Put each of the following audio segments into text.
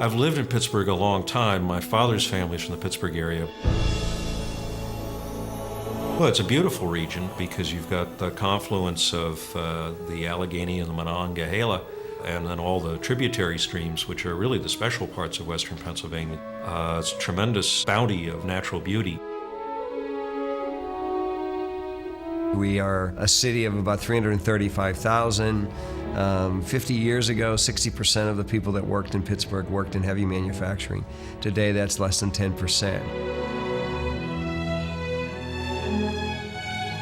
I've lived in Pittsburgh a long time. My father's family's from the Pittsburgh area. Well, it's a beautiful region because you've got the confluence of the Allegheny and the Monongahela, and then all the tributary streams, which are really the special parts of western Pennsylvania. It's a tremendous bounty of natural beauty. We are a city of about 335,000. 50 years ago, 60% of the people that worked in Pittsburgh worked in heavy manufacturing. Today, that's less than 10%.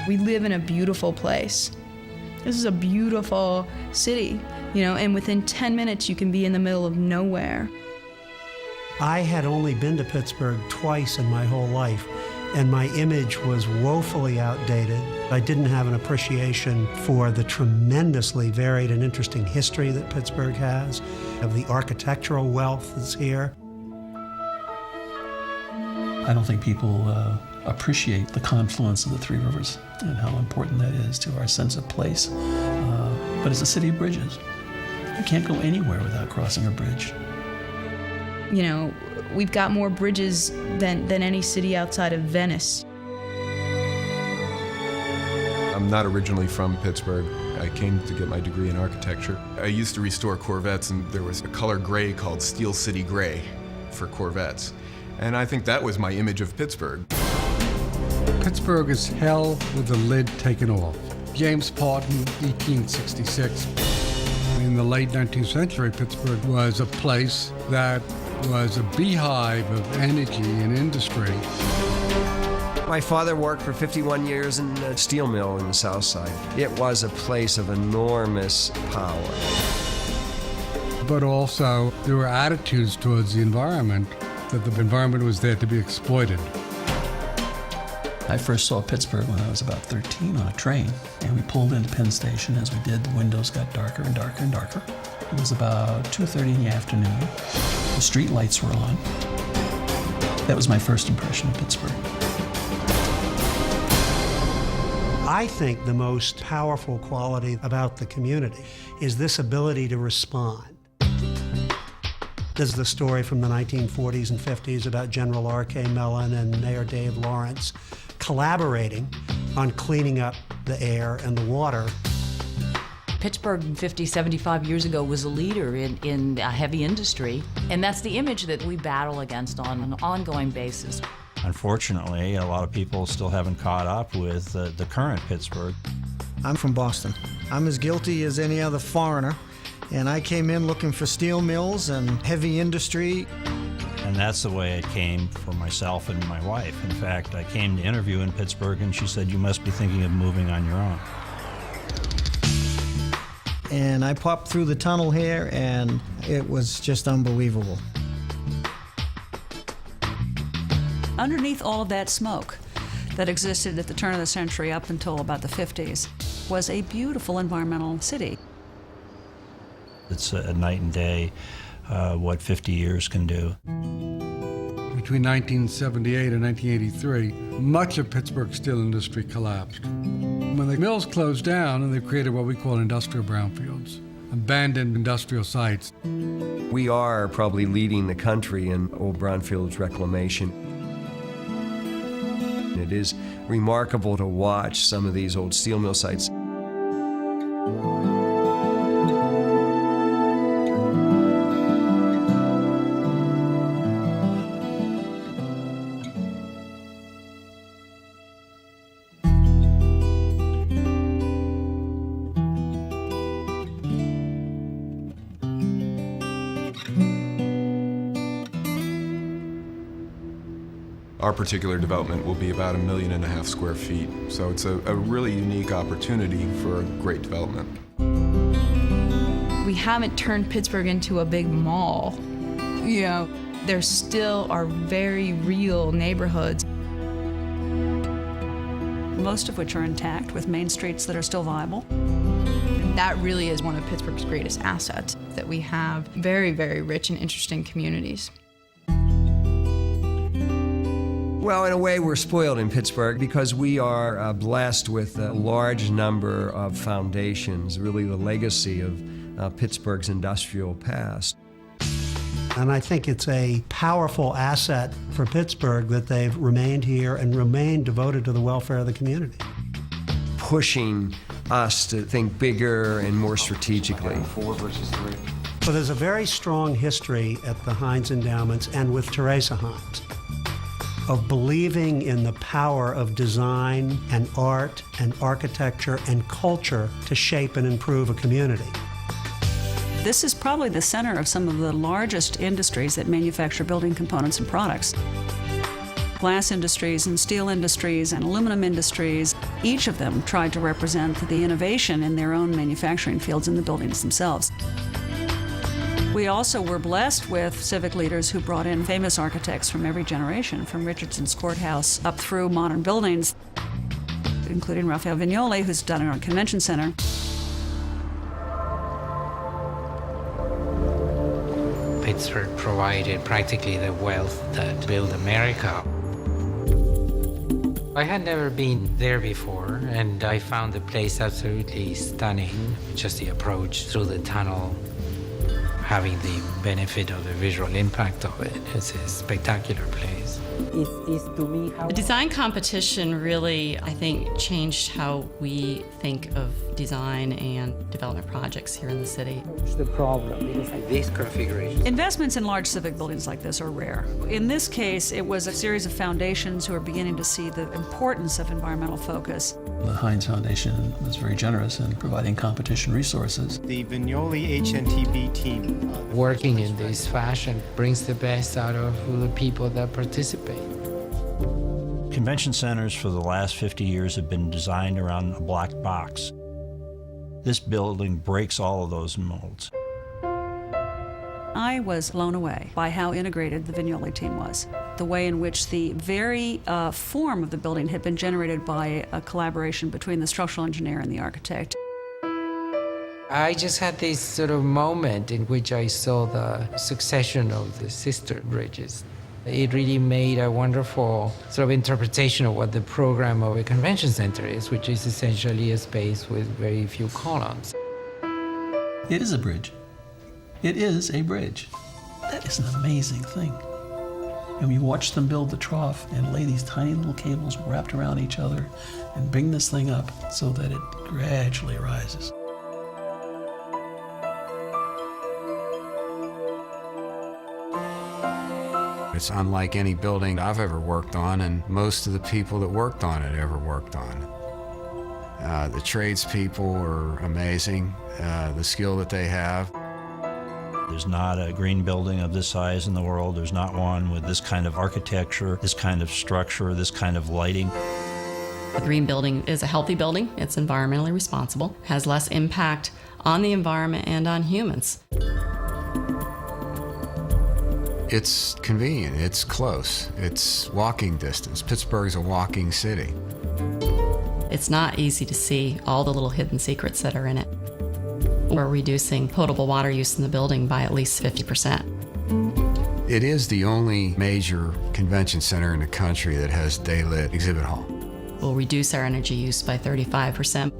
We live in a beautiful place. This is a beautiful city, and within 10 minutes you can be in the middle of nowhere. I had only been to Pittsburgh twice in my whole life, and my image was woefully outdated. I didn't have an appreciation for the tremendously varied and interesting history that Pittsburgh has, of the architectural wealth that's here. I don't think people appreciate the confluence of the three rivers and how important that is to our sense of place. But it's a city of bridges. You can't go anywhere without crossing a bridge. We've got more bridges than any city outside of Venice. I'm not originally from Pittsburgh. I came to get my degree in architecture. I used to restore Corvettes, and there was a color gray called Steel City Gray for Corvettes. And I think that was my image of Pittsburgh. Pittsburgh is hell with the lid taken off. James Parton, 1866. In the late 19th century, Pittsburgh was a place that was a beehive of energy and industry. My father worked for 51 years in a steel mill in the South Side. It was a place of enormous power. But also, there were attitudes towards the environment, that the environment was there to be exploited. I first saw Pittsburgh when I was about 13 on a train, and we pulled into Penn Station. As we did, the windows got darker and darker and darker. It was about 2:30 in the afternoon. The street lights were on. That was my first impression of Pittsburgh. I think the most powerful quality about the community is this ability to respond. There's the story from the 1940s and 50s about General R.K. Mellon and Mayor Dave Lawrence collaborating on cleaning up the air and the water. Pittsburgh 50, 75 years ago was a leader in heavy industry, and that's the image that we battle against on an ongoing basis. Unfortunately, a lot of people still haven't caught up with the current Pittsburgh. I'm from Boston. I'm as guilty as any other foreigner, and I came in looking for steel mills and heavy industry. And that's the way it came for myself and my wife. In fact, I came to interview in Pittsburgh, and she said, "You must be thinking of moving on your own." And I popped through the tunnel here, and it was just unbelievable. Underneath all of that smoke that existed at the turn of the century up until about the 50s was a beautiful environmental city. It's a night and day what 50 years can do. Between 1978 and 1983, much of Pittsburgh's steel industry collapsed. When the mills closed down, and they created what we call industrial brownfields, abandoned industrial sites. We are probably leading the country in old brownfields reclamation. It is remarkable to watch some of these old steel mill sites. Our particular development will be about 1.5 million square feet, so it's a really unique opportunity for a great development. We haven't turned Pittsburgh into a big mall. There still are very real neighborhoods. Most of which are intact, with main streets that are still viable. That really is one of Pittsburgh's greatest assets, that we have very, very rich and interesting communities. Well, in a way, we're spoiled in Pittsburgh because we are blessed with a large number of foundations, really the legacy of Pittsburgh's industrial past. And I think it's a powerful asset for Pittsburgh that they've remained here and remained devoted to the welfare of the community. Pushing us to think bigger and more strategically. 4 versus 3. So there's a very strong history at the Heinz Endowments and with Teresa Heinz of believing in the power of design and art and architecture and culture to shape and improve a community. This is probably the center of some of the largest industries that manufacture building components and products. Glass industries and steel industries and aluminum industries, each of them tried to represent the innovation in their own manufacturing fields in the buildings themselves. We also were blessed with civic leaders who brought in famous architects from every generation, from Richardson's Courthouse up through modern buildings, including Raphael Vignoli, who's done it on Convention Center. Pittsburgh provided practically the wealth that built America. I had never been there before, and I found the place absolutely stunning. Just the approach through the tunnel, having the benefit of the visual impact of it. It's a spectacular place. The design competition really, I think, changed how we think of design and development projects here in the city. What's the problem? It is like this configuration. Investments in large civic buildings like this are rare. In this case, it was a series of foundations who are beginning to see the importance of environmental focus. The Heinz Foundation was very generous in providing competition resources. The Vignoli HNTB team. Working in this fashion brings the best out of the people that participate. Convention centers for the last 50 years have been designed around a black box. This building breaks all of those molds. I was blown away by how integrated the Vignoli team was. The way in which the very form of the building had been generated by a collaboration between the structural engineer and the architect. I just had this sort of moment in which I saw the succession of the sister bridges. It really made a wonderful sort of interpretation of what the program of a convention center is, which is essentially a space with very few columns. It is a bridge. It is a bridge. That is an amazing thing. And we watched them build the trough and lay these tiny little cables wrapped around each other and bring this thing up so that it gradually rises. It's unlike any building I've ever worked on, and most of the people that worked on it ever worked on it. The tradespeople are amazing, the skill that they have. There's not a green building of this size in the world. There's not one with this kind of architecture, this kind of structure, this kind of lighting. A green building is a healthy building. It's environmentally responsible, has less impact on the environment and on humans. It's convenient, it's close, it's walking distance. Pittsburgh's a walking city. It's not easy to see all the little hidden secrets that are in it. We're reducing potable water use in the building by at least 50%. It is the only major convention center in the country that has day-lit exhibit hall. We'll reduce our energy use by 35%.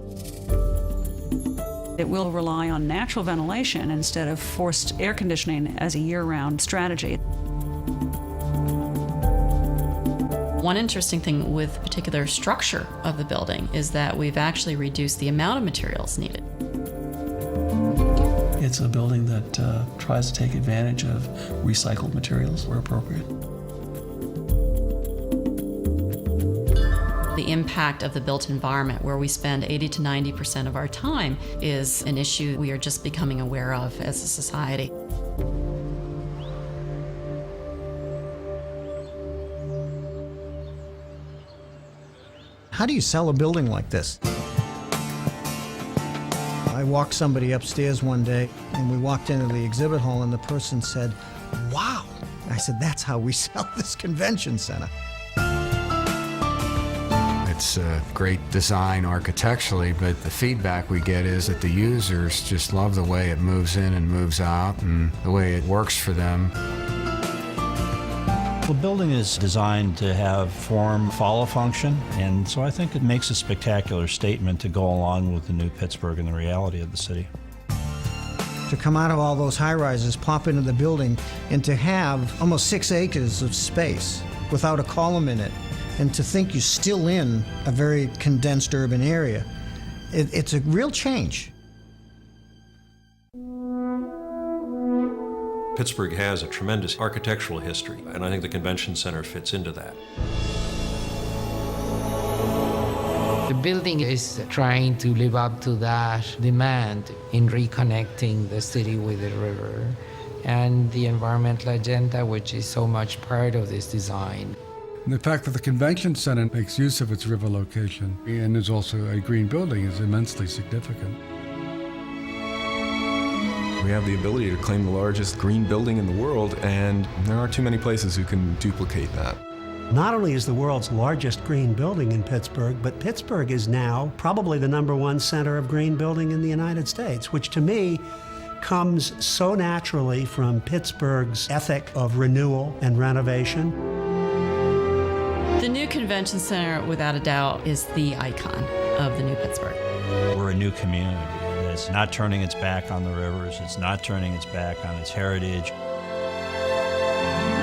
It will rely on natural ventilation instead of forced air conditioning as a year-round strategy. One interesting thing with the particular structure of the building is that we've actually reduced the amount of materials needed. It's a building that tries to take advantage of recycled materials where appropriate. The impact of the built environment, where we spend 80 to 90% of our time, is an issue we are just becoming aware of as a society. How do you sell a building like this? I walked somebody upstairs one day, and we walked into the exhibit hall, and the person said, "Wow." I said, "That's how we sell this convention center." It's a great design architecturally, but the feedback we get is that the users just love the way it moves in and moves out and the way it works for them. The building is designed to have form follow function, and so I think it makes a spectacular statement to go along with the new Pittsburgh and the reality of the city. To come out of all those high-rises, pop into the building, and to have almost 6 acres of space without a column in it, and to think you're still in a very condensed urban area, it's a real change. Pittsburgh has a tremendous architectural history, and I think the convention center fits into that. The building is trying to live up to that demand in reconnecting the city with the river and the environmental agenda, which is so much part of this design. And the fact that the convention center makes use of its river location and is also a green building is immensely significant. We have the ability to claim the largest green building in the world, and there aren't too many places who can duplicate that. Not only is the world's largest green building in Pittsburgh, but Pittsburgh is now probably the #1 center of green building in the United States, which to me comes so naturally from Pittsburgh's ethic of renewal and renovation. The new convention center, without a doubt, is the icon of the new Pittsburgh. We're a new community. And it's not turning its back on the rivers. It's not turning its back on its heritage.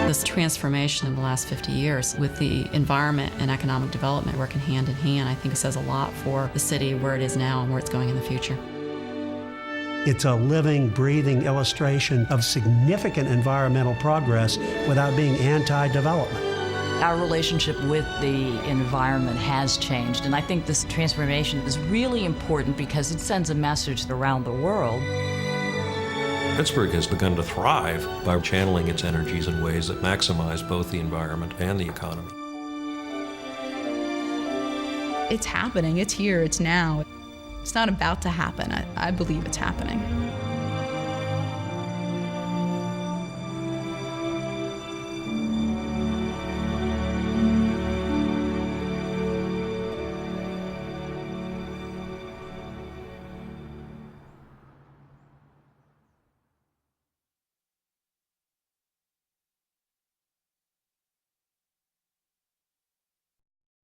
This transformation in the last 50 years with the environment and economic development working hand in hand, I think says a lot for the city where it is now and where it's going in the future. It's a living, breathing illustration of significant environmental progress without being anti-development. Our relationship with the environment has changed, and I think this transformation is really important because it sends a message around the world. Pittsburgh has begun to thrive by channeling its energies in ways that maximize both the environment and the economy. It's happening, it's here, it's now. It's not about to happen. I believe it's happening.